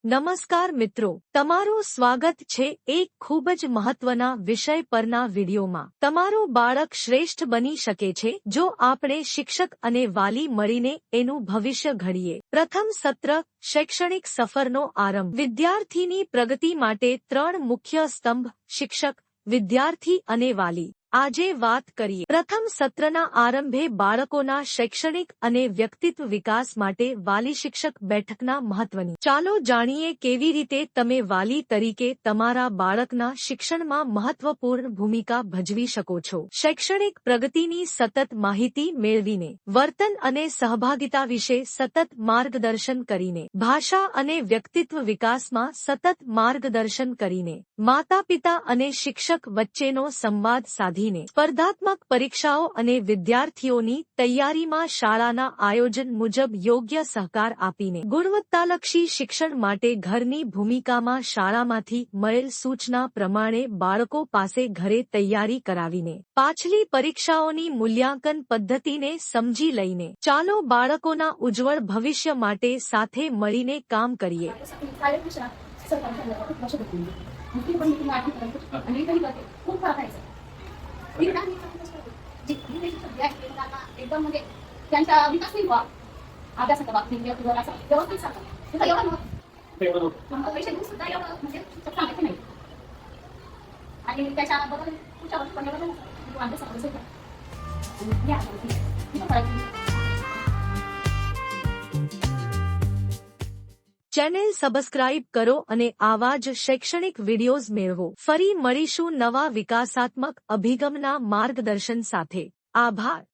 નમસ્કાર મિત્રો, તમારું સ્વાગત છે એક ખૂબ જ મહત્વના વિષય પરના વિડીયોમાં। તમારું બાળક શ્રેષ્ઠ બની શકે છે જો આપણે શિક્ષક અને વાલી મળીને એનું ભવિષ્ય ઘડીએ। પ્રથમ સત્ર શૈક્ષણિક સફરનો આરંભ। વિદ્યાર્થીની પ્રગતિ માટે 3 મુખ્ય સ્તંભ શિક્ષક, વિદ્યાર્થી અને વાલી। આજે વાત કરીએ પ્રથમ સત્રના આરંભે બાળકોના શૈક્ષણિક અને વ્યક્તિત્વ વિકાસ માટે વાલી શિક્ષક બેઠકના મહત્વની। ચાલો જાણીએ કેવી રીતે તમે વાલી તરીકે તમારા બાળકના શિક્ષણમાં મહત્વપૂર્ણ ભૂમિકા ભજવી શકો છો। શૈક્ષણિક પ્રગતિની સતત માહિતી મેળવીને, વર્તન અને સહભાગિતા વિશે સતત માર્ગદર્શન કરીને, ભાષા અને વ્યક્તિત્વ વિકાસમાં સતત માર્ગદર્શન કરીને, માતાપિતા અને શિક્ષક વચ્ચેનો સંવાદ સાધીને, સ્પર્ધાત્મક પરીક્ષાઓ અને વિદ્યાર્થીઓની તૈયારીમાં શાળાના આયોજન મુજબ યોગ્ય સહકાર આપીને, ગુણવત્તાલક્ષી શિક્ષણ માટે ઘરની ભૂમિકામાં શાળામાંથી મળેલ સૂચના પ્રમાણે બાળકો પાસે ઘરે તૈયારી કરાવીને, પાછલી પરીક્ષાઓની મૂલ્યાંકન પદ્ધતિને સમજી લઈને, ચાલો બાળકોના ઉજ્જવળ ભવિષ્ય માટે સાથે મળીને કામ કરીએ। एकदम म्हणजे त्यांचा विकास नाही व्हावा अभ्यासाच्या बाबतीत किंवा असं व्यवस्थित सांगा तुझा एवढं नव्हतं पैसे देऊन सुद्धा एवढं म्हणजे सांगायचं नाही आणि त्याच्याबद्दल पुढच्या वर्षी पण एवढं तू अभ्यासात ચેનલ સબસ્ક્રાઇબ કરો અને આવા જ શૈક્ષણિક વિડિયોઝ મેળવો। ફરી મળીશું નવા વિકાસાત્મક અભિગમના માર્ગદર્શન સાથે। આભાર।